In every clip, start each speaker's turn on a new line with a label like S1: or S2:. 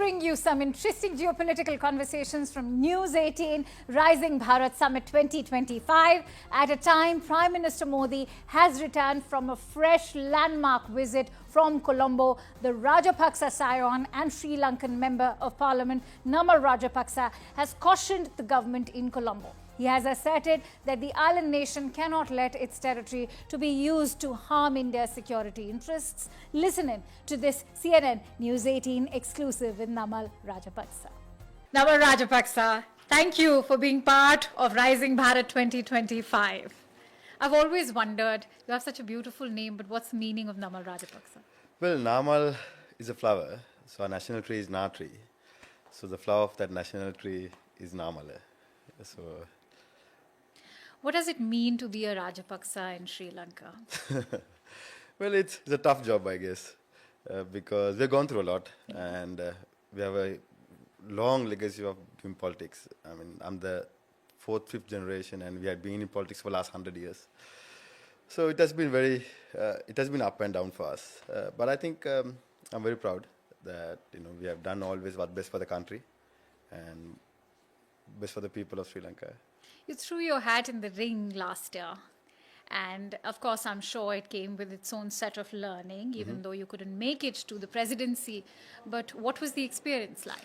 S1: bring you some interesting geopolitical conversations from News 18 Rising Bharat Summit 2025 at a time Prime Minister Modi has returned from a fresh landmark visit from Colombo. The Rajapaksa scion and Sri Lankan Member of Parliament Namal Rajapaksa has cautioned the government in Colombo. He has asserted that the island nation cannot let its territory to be used to harm India's security interests. Listen in to this CNN News 18 exclusive with Namal Rajapaksa. Namal Rajapaksa, thank you for being part of Rising Bharat 2025. I've always wondered, you have such a beautiful name, but what's the meaning of Namal Rajapaksa?
S2: Well, Namal is a flower, so our national tree is Na tree. So the flower of that national tree is Namal. So
S1: what does it mean to be a Rajapaksa in Sri Lanka?
S2: well, it's a tough job, I guess, because we've gone through a lot and we have a long legacy of doing politics. I mean, I'm the fourth, fifth generation and we have been in politics for the last 100 years. So it has been up and down for us. But I think I'm very proud that we have done always what's best for the country and best for the people of Sri Lanka.
S1: You threw your hat in the ring last year. And of course, I'm sure it came with its own set of learning, even though you couldn't make it to the presidency. But what was the experience like?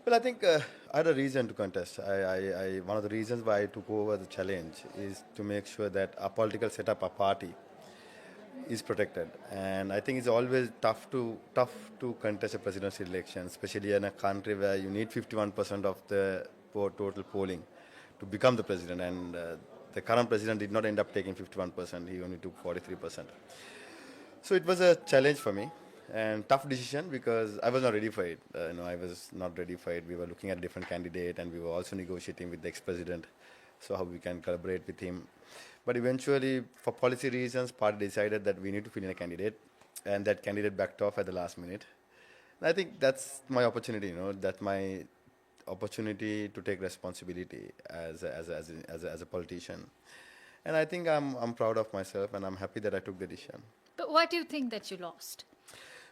S2: Well, I think I had a reason to contest. One of the reasons why I took over the challenge is to make sure that our political setup, our party, is protected. And I think it's always tough to contest a presidential election, especially in a country where you need 51% of the total polling to become the president. And the current president did not end up taking 51%. He only took 43%. So it was a challenge for me. And tough decision because I was not ready for it. I was not ready for it. We were looking at a different candidate and we were also negotiating with the ex-president, so how we can collaborate with him. But eventually, for policy reasons, party decided that we need to fill in a candidate, and that candidate backed off at the last minute. And I think that's my opportunity. That's my opportunity to take responsibility as a politician. And I think I'm proud of myself, and I'm happy that I took the decision.
S1: But why do you think that you lost?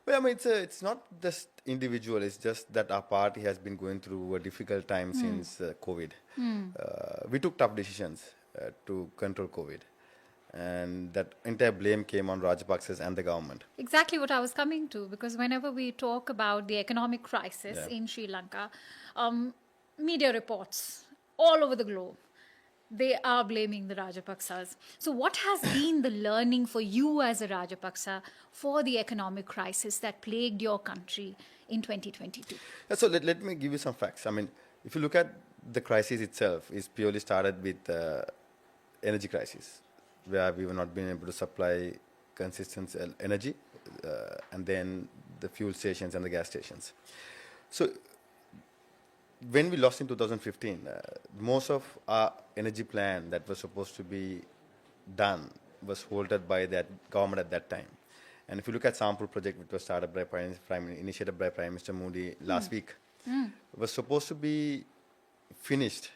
S2: Well, I mean, it's not just individual. It's just that our party has been going through a difficult time since COVID. We took tough decisions to control COVID. And that entire blame came on Rajapaksas and the government.
S1: Exactly what I was coming to, because whenever we talk about the economic crisis in Sri Lanka, media reports all over the globe, they are blaming the Rajapaksas. So what has been the learning for you as a Rajapaksa for the economic crisis that plagued your country in 2022?
S2: So let me give you some facts. I mean, if you look at the crisis itself, it's purely started with energy crisis, where we were not being able to supply consistent energy, and then the fuel stations and the gas stations. So when we lost in 2015, most of our energy plan that was supposed to be done was halted by that government at that time. And if you look at Sample project, which was started by initiated by Prime Minister Modi last week, was supposed to be finished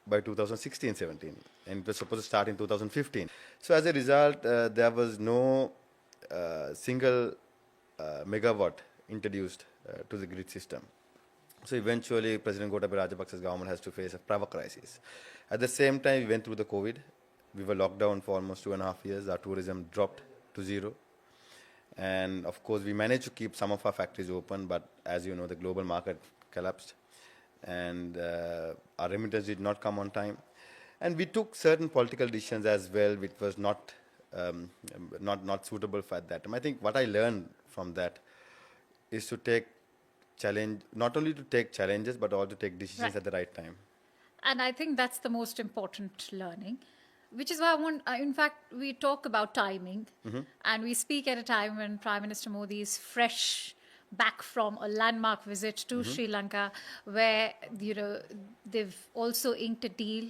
S2: by 2016-17, and it was supposed to start in 2015. So as a result, there was no single megawatt introduced to the grid system. So eventually, President Gotabaya Rajapaksa's government has to face a power crisis. At the same time, we went through the COVID. We were locked down for almost 2.5 years. Our tourism dropped to zero. And of course, we managed to keep some of our factories open, but as you know, the global market collapsed. And our remittance did not come on time. And we took certain political decisions as well, which was not suitable for that time. I think what I learned from that is to take challenge, not only to take challenges, but also to take decisions at the right time.
S1: And I think that's the most important learning, which is why I want, in fact, we talk about timing, and we speak at a time when Prime Minister Modi is fresh back from a landmark visit to Sri Lanka, where they've also inked a deal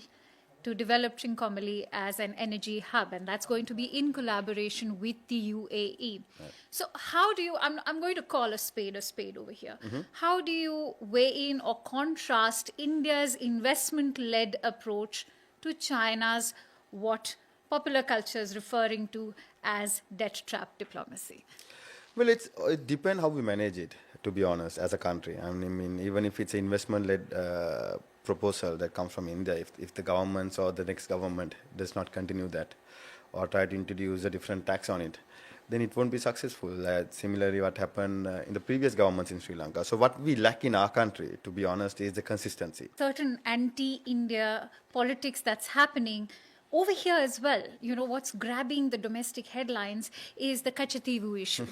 S1: to develop Trincomalee as an energy hub, and that's going to be in collaboration with the UAE. Right. So how do you, I'm going to call a spade over here. How do you weigh in or contrast India's investment-led approach to China's what popular culture is referring to as debt trap diplomacy?
S2: Well, it depends how we manage it. to be honest, as a country. I mean, even if it's an investment-led proposal that comes from India, if the governments or the next government does not continue that or try to introduce a different tax on it, then it won't be successful. Similarly, what happened in the previous governments in Sri Lanka. So what we lack in our country, to be honest, is the consistency.
S1: Certain anti-India politics that's happening over here as well. What's grabbing the domestic headlines is the Kachativu issue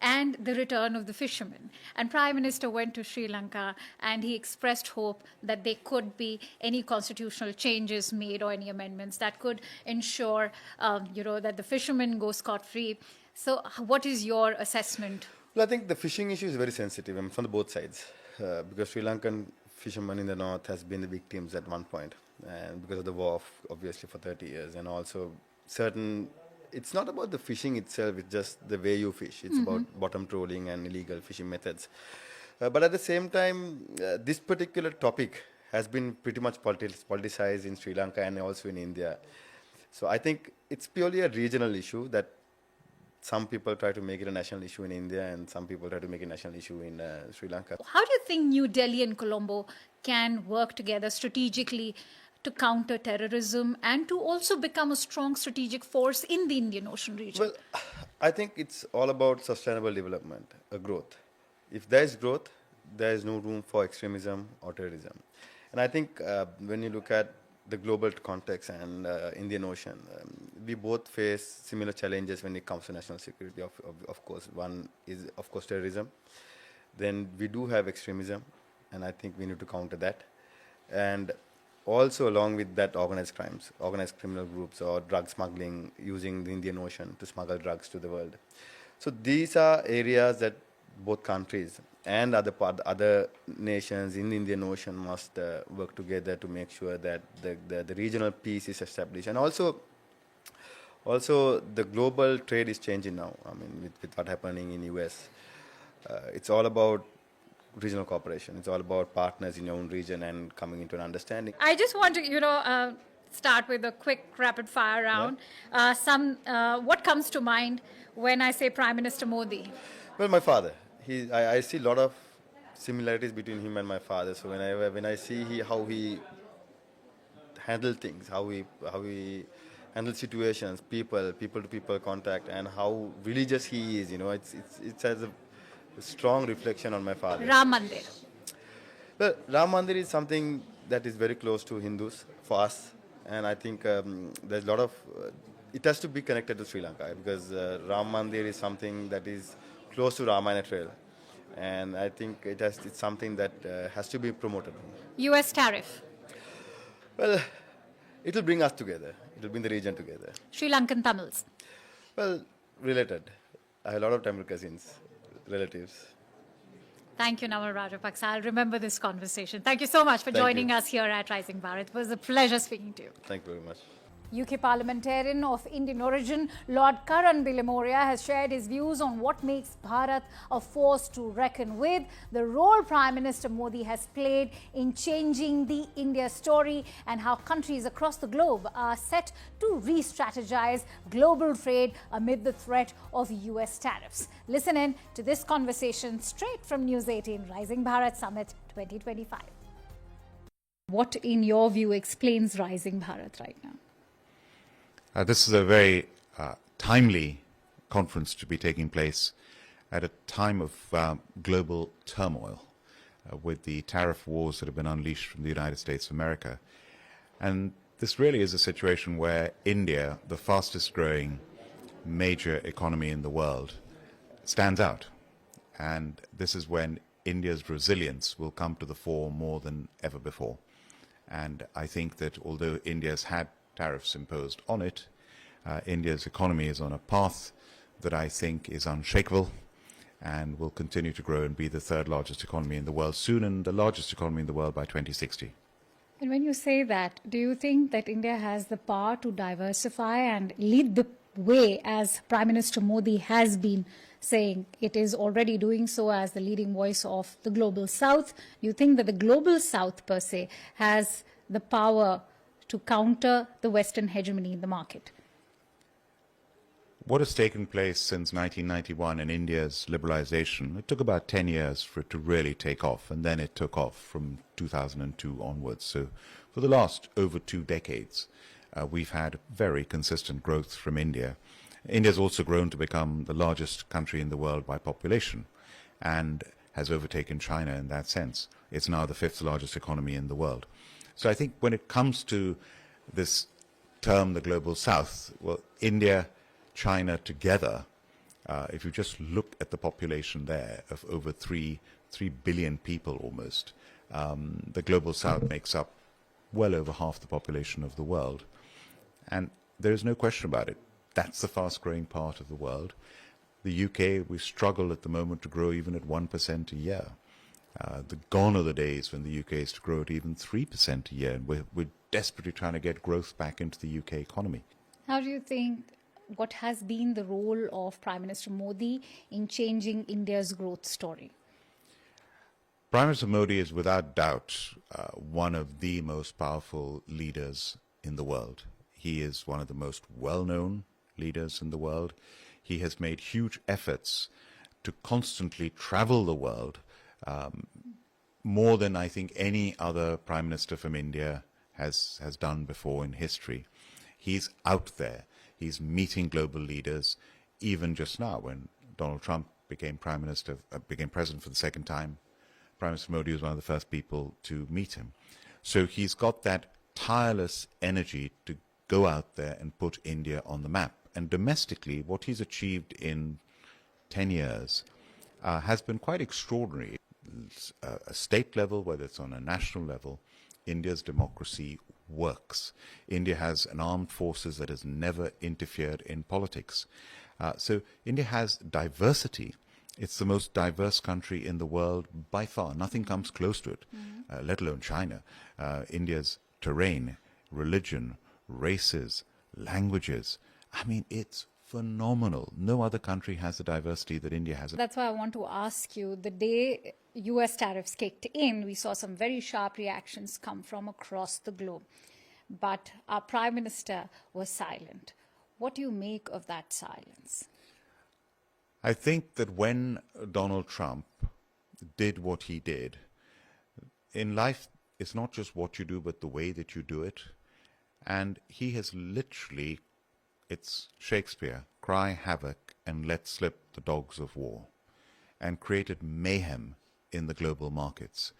S1: and the return of the fishermen. And Prime Minister went to Sri Lanka and he expressed hope that there could be any constitutional changes made or any amendments that could ensure, that the fishermen go scot-free. So what is your assessment?
S2: Well, I think the fishing issue is very sensitive from the both sides because Sri Lankan fishermen in the north has been the victims at one point and because of the war, obviously, for 30 years. And also it's not about the fishing itself, it's just the way you fish. It's about bottom trawling and illegal fishing methods. But at the same time, this particular topic has been pretty much politicized in Sri Lanka and also in India. So I think it's purely a regional issue that some people try to make it a national issue in India and some people try to make it a national issue in Sri Lanka.
S1: How do you think New Delhi and Colombo can work together strategically to counter terrorism and to also become a strong strategic force in the Indian Ocean region?
S2: Well, I think it's all about sustainable development, growth. If there is growth, there is no room for extremism or terrorism. And I think when you look at the global context and Indian Ocean, we both face similar challenges when it comes to national security, of course. One is, of course, terrorism. Then we do have extremism, and I think we need to counter that. And also along with that, organized crimes, organized criminal groups or drug smuggling using the Indian Ocean to smuggle drugs to the world. So these are areas that both countries and other nations in the Indian Ocean must work together to make sure that the regional peace is established. And also the global trade is changing now. I mean, with what happening in US, it's all about regional cooperation. It's all about partners in your own region and coming into an understanding.
S1: I just want to, start with a quick rapid fire round. Yeah. What comes to mind when I say Prime Minister Modi?
S2: Well, my father. I see a lot of similarities between him and my father. So when I see how he handles things, how he handles situations, people to people contact, and how religious he is, it has a strong reflection on my father.
S1: Ram Mandir.
S2: Well, Ram Mandir is something that is very close to Hindus for us, and I think there's a lot of it has to be connected to Sri Lanka because Ram Mandir is something that is close to Ramayana Trail, and I think it's something that has to be promoted.
S1: US tariff.
S2: Well, it will bring us together. It will bring the region together.
S1: Sri Lankan Tamils.
S2: Well, related. I have a lot of Tamil cousins, relatives.
S1: Thank you, Namal Rajapaksa. I'll remember this conversation. Thank you so much for joining us here at Rising Bharat. It was a pleasure speaking to you.
S2: Thank you very much.
S1: UK parliamentarian of Indian origin, Lord Karan Bilimoria, has shared his views on what makes Bharat a force to reckon with, the role Prime Minister Modi has played in changing the India story, and how countries across the globe are set to re-strategize global trade amid the threat of US tariffs. Listen in to this conversation straight from News 18 Rising Bharat Summit 2025. What, in your view, explains Rising Bharat right now?
S3: This is a very timely conference to be taking place at a time of global turmoil with the tariff wars that have been unleashed from the United States of America. And this really is a situation where India, the fastest growing major economy in the world, stands out. And this is when India's resilience will come to the fore more than ever before. And I think that although India's had tariffs imposed on it, India's economy is on a path that I think is unshakable and will continue to grow and be the third largest economy in the world soon and the largest economy in the world by 2060.
S1: And when you say that, do you think that India has the power to diversify and lead the way, as Prime Minister Modi has been saying it is already doing so as the leading voice of the Global South? Do you think that the Global South per se has the power to counter the Western hegemony in the market?
S3: What has taken place since 1991 in India's liberalization, it took about 10 years for it to really take off, and then it took off from 2002 onwards. So for the last over 2 decades, we've had very consistent growth from India. India's also grown to become the largest country in the world by population and has overtaken China in that sense. It's now the 5th largest economy in the world. So I think when it comes to this term, the Global South, well, India, China together, if you just look at the population there of over 3 billion people almost, the Global South makes up well over half the population of the world. And there is no question about it. That's the fast-growing part of the world. The UK, we struggle at the moment to grow even at 1% a year. Gone are the days when the UK is to grow at even 3% a year, and we're desperately trying to get growth back into the UK economy.
S1: How do you think, what has been the role of Prime Minister Modi in changing India's growth story?
S3: Prime Minister Modi is without doubt one of the most powerful leaders in the world. He is one of the most well-known leaders in the world. He has made huge efforts to constantly travel the world, more than I think any other Prime Minister from India has done before in history. He's out there. He's meeting global leaders. Even just now, when Donald Trump became president for the second time, Prime Minister Modi was one of the first people to meet him. So he's got that tireless energy to go out there and put India on the map. And domestically, what he's achieved in 10 years has been quite extraordinary. A state level, whether it's on a national level, India's democracy works. India has an armed forces that has never interfered in politics. So India has diversity. It's the most diverse country in the world by far. Nothing comes close to it, let alone China. India's terrain, religion, races, languages. I mean, it's phenomenal. No other country has the diversity that India has.
S1: That's why I want to ask you, the day US tariffs kicked in, we saw some very sharp reactions come from across the globe. But our Prime Minister was silent. What do you make of that silence?
S3: I think that when Donald Trump did what he did, in life, it's not just what you do, but the way that you do it. And he has literally, it's Shakespeare, cry havoc and let slip the dogs of war, and created mayhem in the global markets.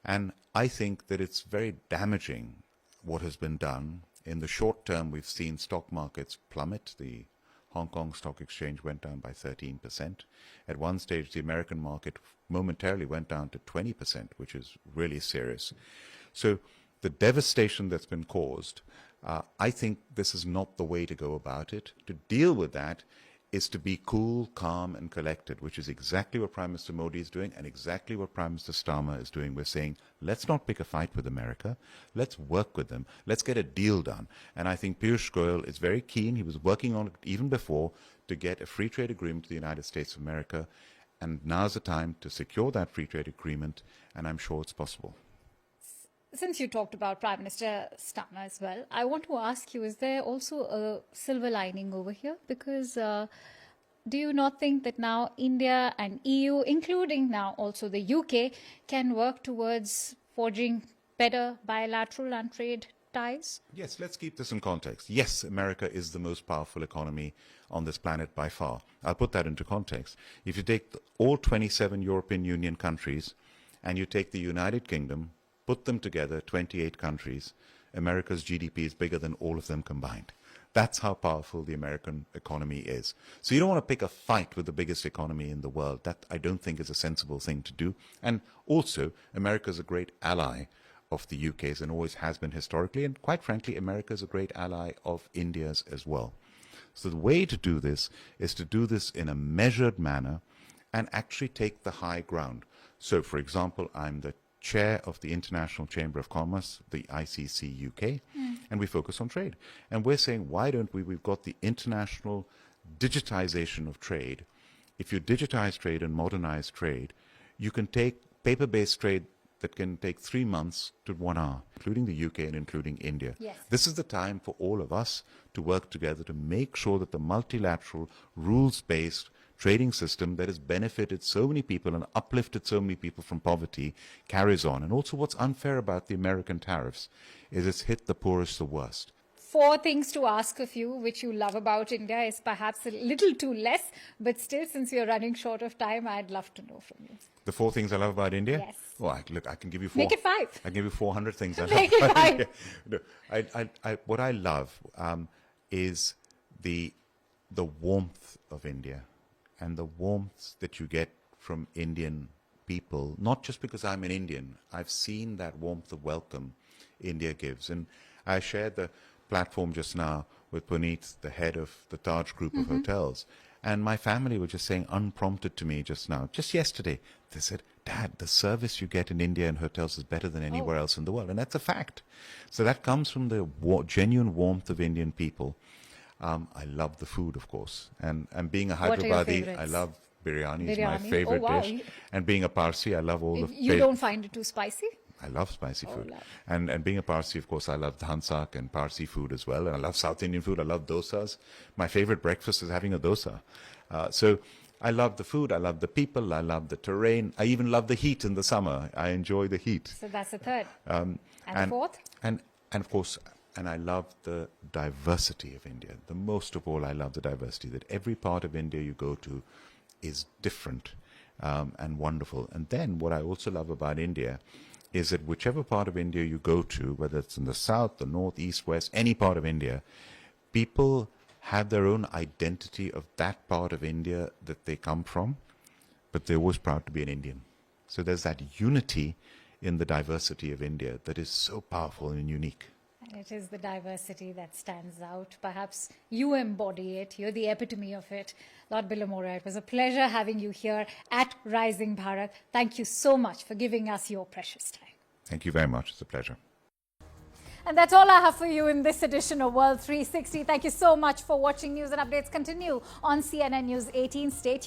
S3: And I think that it's very damaging what has been done. In the short term, we've seen stock markets plummet. The Hong Kong Stock Exchange went down by 13%. At one stage, the American market momentarily went down to 20%, which is really serious. So the devastation that's been caused, I think this is not the way to go about it. To deal with that is to be cool, calm, and collected, which is exactly what Prime Minister Modi is doing and exactly what Prime Minister Starmer is doing. We're saying, let's not pick a fight with America. Let's work with them. Let's get a deal done. And I think Piyush Goyal is very keen. He was working on it even before to get a free trade agreement to the United States of America. And now's the time to secure that free trade agreement, and I'm sure it's possible.
S1: Since you talked about Prime Minister Starmer as well, I want to ask you, is there also a silver lining over here? Because do you not think that now India and EU, including now also the UK, can work towards forging better bilateral and trade ties?
S3: Yes, let's keep this in context. Yes, America is the most powerful economy on this planet by far. I'll put that into context. If you take all 27 European Union countries and you take the United Kingdom, put them together, 28 countries, America's GDP is bigger than all of them combined. That's how powerful the American economy is. So you don't want to pick a fight with the biggest economy in the world. That, I don't think, is a sensible thing to do. And also, America is a great ally of the UK's and always has been historically. And quite frankly, America is a great ally of India's as well. So the way to do this is to do this in a measured manner and actually take the high ground. So, for example, I'm the chair of the International Chamber of Commerce, the ICC UK, and we focus on trade. And we're saying, why don't we've got the international digitization of trade. If you digitize trade and modernize trade, you can take paper-based trade that can take 3 months to 1 hour, including the UK and including India.
S1: Yes.
S3: This is the time for all of us to work together to make sure that the multilateral, rules-based trading system that has benefited so many people and uplifted so many people from poverty carries on. And also what's unfair about the American tariffs is it's hit the poorest the worst.
S1: 4 things to ask of you, which you love about India, is perhaps a little too less, but still, since you're running short of time, I'd love to know from you.
S3: The 4 things I love about India?
S1: Yes.
S3: Well, I can give you 4.
S1: Make it 5.
S3: I can give you 400 things I love
S1: Make it
S3: about
S1: 5.
S3: India. No, what I love is the warmth of India and the warmth that you get from Indian people, not just because I'm an Indian. I've seen that warmth of welcome India gives. And I shared the platform just now with Puneet, the head of the Taj Group of hotels. And my family were just saying unprompted to me just now, just yesterday, they said, Dad, the service you get in India in hotels is better than anywhere else in the world. And that's a fact. So that comes from the genuine warmth of Indian people. I love the food, of course. And being a
S1: What are your
S3: Hyderabadi,
S1: favorites?
S3: I love biryani. It's
S1: Biryani?
S3: my favorite
S1: Oh, wow.
S3: dish. And being a Parsi, I love all the...
S1: You don't find it too spicy?
S3: I love spicy food.
S1: love.
S3: And being a Parsi, of course, I love dhansak and Parsi food as well. And I love South Indian food. I love dosas. My favorite breakfast is having a dosa. So I love the food. I love the people. I love the terrain. I even love the heat in the summer. I enjoy the heat.
S1: So that's the 3rd. And the 4th?
S3: And of course, and I love the diversity of India. The most of all, I love the diversity, that every part of India you go to is different and wonderful. And then what I also love about India is that whichever part of India you go to, whether it's in the south, the north, east, west, any part of India, people have their own identity of that part of India that they come from, but they're always proud to be an Indian. So there's that unity in the diversity of India that is so powerful and unique.
S1: And it is the diversity that stands out. Perhaps you embody it. You're the epitome of it. Lord Bilimoria, it was a pleasure having you here at Rising Bharat. Thank you so much for giving us your precious time.
S3: Thank you very much. It's a pleasure.
S1: And that's all I have for you in this edition of World 360. Thank you so much for watching. News and updates continue on CNN News 18. Stay tuned.